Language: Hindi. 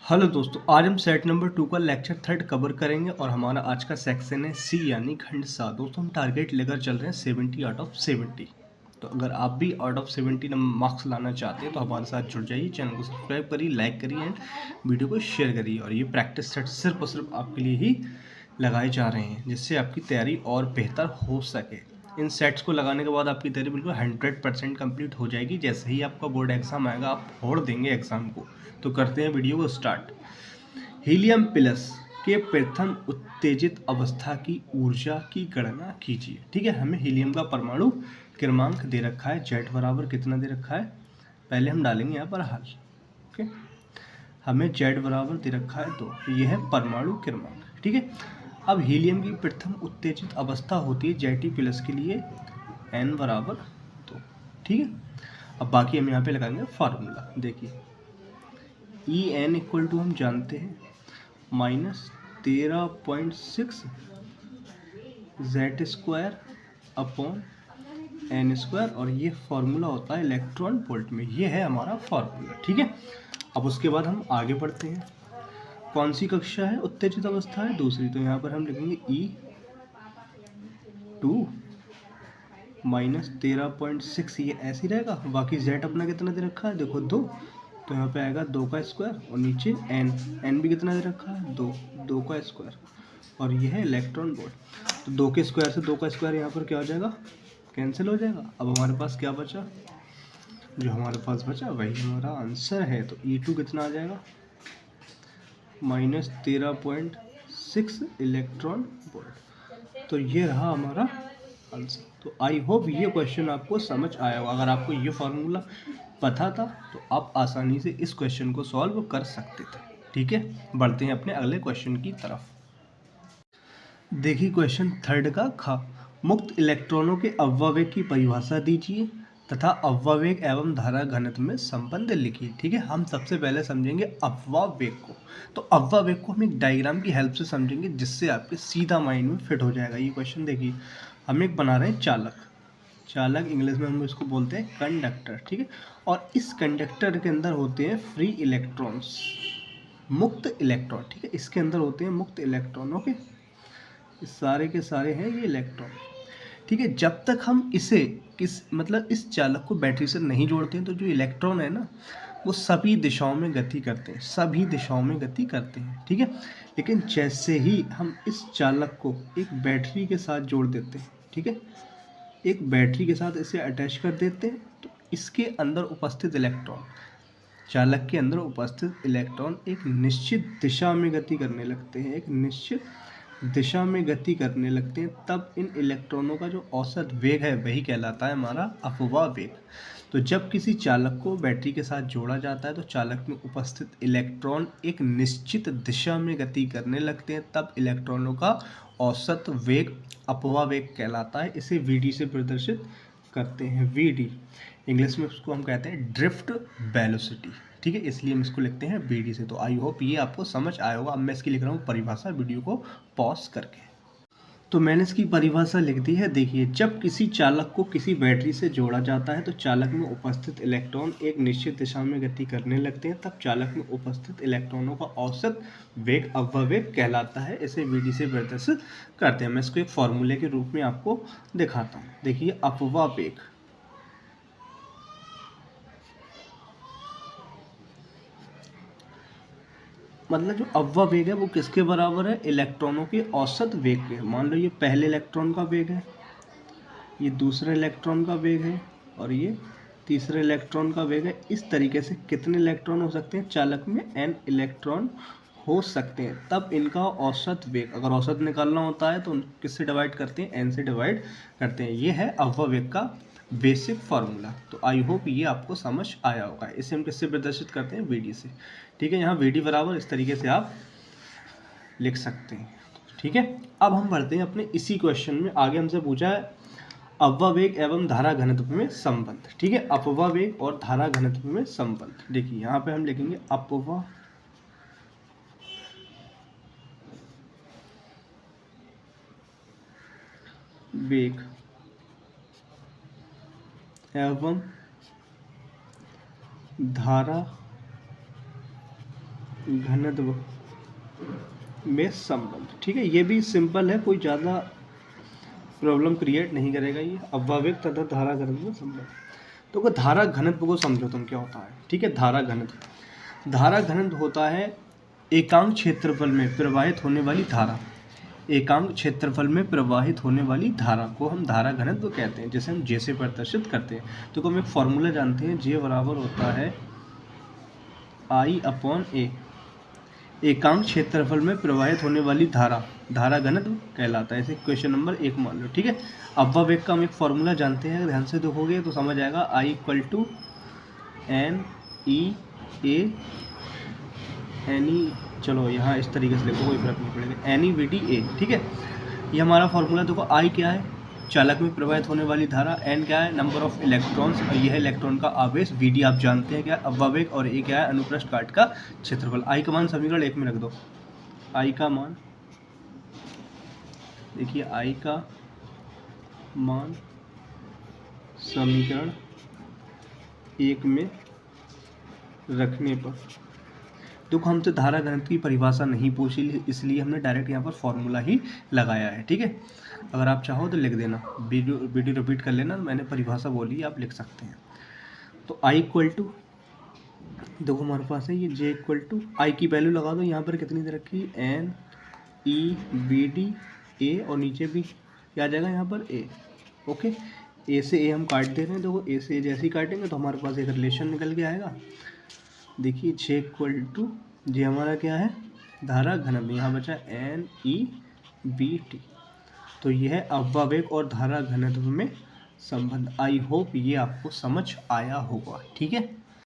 हेलो दोस्तों, आज हम सेट नंबर 2 का लेक्चर थर्ड कवर करेंगे और हमारा आज का सेक्शन है सी यानी खंड 7। दोस्तों हम टारगेट लेकर चल रहे हैं 70 आउट ऑफ 70। तो अगर आप भी आउट ऑफ 70 मार्क्स लाना चाहते हैं तो हमारे साथ जुड़ जाइए, चैनल को सब्सक्राइब करिए, लाइक करिए एंड वीडियो को शेयर करिए। और ये प्रैक्टिस सेट सिर्फ और सिर्फ आपके लिए ही लगाए जा रहे हैं जिससे आपकी तैयारी और बेहतर हो सके। इन सेट्स को लगाने के बाद आपकी तैयारी बिल्कुल 100% कंप्लीट हो जाएगी। जैसे ही आपका बोर्ड एग्जाम आएगा आप फोड़ देंगे एग्जाम को। तो करते हैं वीडियो को स्टार्ट। हीलियम प्लस के प्रथम उत्तेजित अवस्था की ऊर्जा की गणना कीजिए। ठीक है, हमें हीलियम का परमाणु क्रमांक दे रखा है, जेड बराबर कितना दे रखा है, पहले हम डालेंगे यहाँ पर हल। ओके, हमें जेड बराबर दे रखा है 2, यह है परमाणु क्रमांक। ठीक है, अब हीलियम की प्रथम उत्तेजित अवस्था होती है जेटी प्लस के लिए एन बराबर 2। ठीक है, अब बाकी हम यहाँ पे लगाएंगे फार्मूला। देखिए ई एन इक्वल टू हम जानते हैं -13.6 Z square upon N square, और ये फार्मूला होता है इलेक्ट्रॉन वोल्ट में। ये है हमारा फार्मूला। ठीक है, अब उसके बाद हम आगे बढ़ते हैं। कौन सी कक्षा है, उत्तेजित अवस्था है दूसरी, तो यहाँ पर हम लिखेंगे E2 -13.6, ये ऐसे ही रहेगा। बाकी जेड अपना कितना दे रखा है, देखो 2, तो यहाँ पे आएगा 2 का स्क्वायर, और नीचे एन भी कितना दे रखा है 2 का स्क्वायर, और ये है इलेक्ट्रॉन वोल्ट। तो 2 के स्क्वायर से 2 का स्क्वायर यहाँ पर क्या हो जाएगा, कैंसिल हो जाएगा। अब हमारे पास क्या बचा, जो हमारे पास बचा वही हमारा आंसर है। तो E2 कितना आ जाएगा, -13.6 इलेक्ट्रॉन वोल्ट। तो ये रहा हमारा आंसर। तो आई होप ये क्वेश्चन आपको समझ आया होगा। अगर आपको ये फार्मूला पता था तो आप आसानी से इस क्वेश्चन को सॉल्व कर सकते थे। ठीक है, बढ़ते हैं अपने अगले क्वेश्चन की तरफ। देखिए क्वेश्चन थर्ड का खा, मुक्त इलेक्ट्रॉनों के अववेग की परिभाषा दीजिए तथा अववेग एवं धारा घनत्व में संबंध लिखिए। ठीक है, हम सबसे पहले समझेंगे अववेग को। तो अववेग को हम एक डायग्राम की हेल्प से समझेंगे जिससे आपके सीधा माइंड में फिट हो जाएगा। ये क्वेश्चन देखिए, हम एक बना रहे हैं चालक। चालक इंग्लिश में हम इसको बोलते हैं कंडक्टर। ठीक है, और इस कंडक्टर के अंदर होते हैं फ्री इलेक्ट्रॉन्स, मुक्त इलेक्ट्रॉन। ठीक है, इसके अंदर होते हैं मुक्त इलेक्ट्रॉन। ओके, सारे के सारे हैं ये इलेक्ट्रॉन। ठीक है, जब तक हम इसे इस चालक को बैटरी से नहीं जोड़ते हैं तो जो इलेक्ट्रॉन है ना वो सभी दिशाओं में गति करते हैं, सभी दिशाओं में गति करते हैं। ठीक है, लेकिन जैसे ही हम इस चालक को एक बैटरी के साथ जोड़ देते हैं, ठीक है, एक बैटरी के साथ इसे अटैच कर देते हैं, तो इसके अंदर उपस्थित इलेक्ट्रॉन, चालक के अंदर उपस्थित इलेक्ट्रॉन एक निश्चित दिशा में गति करने लगते हैं, एक निश्चित दिशा में गति करने लगते हैं। तब इन इलेक्ट्रॉनों का जो औसत वेग है वही कहलाता है हमारा अपवाह वेग। तो जब किसी चालक को बैटरी के साथ जोड़ा जाता है तो चालक में उपस्थित इलेक्ट्रॉन एक निश्चित दिशा में गति करने लगते हैं, तब इलेक्ट्रॉनों का औसत वेग अपवाह वेग कहलाता है। इसे वीडी से प्रदर्शित करते हैं। वीडी इंग्लिश में उसको हम कहते हैं ड्रिफ्ट वेलोसिटी। ठीक है, इसलिए हम इसको लिखते हैं बीडी से। तो आई होप ये आपको समझ आया होगा। अब मैं इसकी लिख रहा हूँ परिभाषा, वीडियो को पॉज करके। तो मैंने इसकी परिभाषा लिख दी है। देखिए, जब किसी चालक को किसी बैटरी से जोड़ा जाता है तो चालक में उपस्थित इलेक्ट्रॉन एक निश्चित दिशा में गति करने लगते हैं, तब चालक में उपस्थित इलेक्ट्रॉनों का औसत वेग अपवेग कहलाता है। इसे वीडी से प्रदर्शित करते हैं। मैं इसको एक फॉर्मूले के रूप में आपको दिखाता हूँ। देखिए, अपवाह वेग मतलब जो अव्वा वेग है वो किसके बराबर है, इलेक्ट्रॉनों के औसत वेग के। मान लो ये पहले इलेक्ट्रॉन का वेग है, ये दूसरे इलेक्ट्रॉन का वेग है, और ये तीसरे इलेक्ट्रॉन का वेग है। इस तरीके से कितने इलेक्ट्रॉन हो सकते हैं, चालक में n इलेक्ट्रॉन हो सकते हैं। तब इनका औसत वेग, अगर औसत निकालना होता है तो किससे डिवाइड करते हैं, n से डिवाइड करते हैं। ये है अव्वा वेग का बेसिक फार्मूला। तो आई होप ये आपको समझ आया होगा। इसे हम किससे प्रदर्शित करते हैं, वीडी से। ठीक है, यहाँ वीडी बराबर इस तरीके से आप लिख सकते हैं। ठीक है, अब हम बढ़ते हैं अपने इसी क्वेश्चन में। आगे हमसे पूछा है अपवाह वेग एवं धारा घनत्व में संबंध। ठीक है, अपवाह वेग और धारा घनत्व में संबंध। देखिए यहाँ पे हम लिखेंगे अपवाह वेग एवं धारा घनत्व में संबंध। ठीक है, ये भी सिंपल है, कोई ज़्यादा प्रॉब्लम क्रिएट नहीं करेगा ये। अववेग तथा धारा घनत्व में संबंध। तो को धारा घनत्व को समझो तुम क्या होता है। ठीक है, धारा घनत्व होता है एकांक क्षेत्रफल में प्रवाहित होने वाली धारा। एकांक क्षेत्रफल में प्रवाहित होने वाली धारा को हम धारा घनत्व कहते हैं, जिसे हम जे से प्रदर्शित करते हैं। तो हम एक फॉर्मूला जानते हैं, जे बराबर होता है I/A। एकांक क्षेत्रफल में प्रवाहित होने वाली धारा घनत्व कहलाता है। इसे क्वेश्चन नंबर 1 मान लो। ठीक है, अववेग का हम एक फॉर्मूला जानते हैं, अगर ध्यान से देखोगे तो समझ आएगा। I = NE/A चलो यहाँ इस तरीके से लिखो, कोई फर्क नहीं पड़ेगा, NE/VD/A। ठीक है, ये हमारा फॉर्मूला। देखो I क्या है, चालक में प्रवाहित होने वाली धारा, N क्या है, नंबर ऑफ इलेक्ट्रॉन्स, और यह है इलेक्ट्रॉन का आवेश, VD आप जानते हैं क्या अववेग, और A क्या है, अनुप्रस्थ काट का क्षेत्रफल। I का मान समीकरण 1 में रख दो। I का मान देखिए, I का मान समीकरण 1 में रखने पर देखो, हमसे धारा घनत्व की परिभाषा नहीं पूछी, इसलिए हमने डायरेक्ट यहाँ पर फॉर्मूला ही लगाया है। ठीक है, अगर आप चाहो तो लिख देना, वीडियो रिपीट कर लेना, मैंने परिभाषा बोली, आप लिख सकते हैं। तो I = देखो हमारे पास है ये J = I की वैल्यू लगा दो, यहाँ पर कितनी दे रखी है, NE/VD/A, और नीचे भी क्या आ जाएगा यहाँ पर A। ओके, A से A हम काट दे रहे हैं। देखो A से A जैसे ही काटेंगे तो हमारे पास एक रिलेशन निकल के आएगा। देखिए J = J हमारा क्या है, धारा घनत्व, यहाँ बचा NE/VD। तो यह है अववेग और धारा घनत्व में संबंध। आई होप ये आपको समझ आया होगा। ठीक है।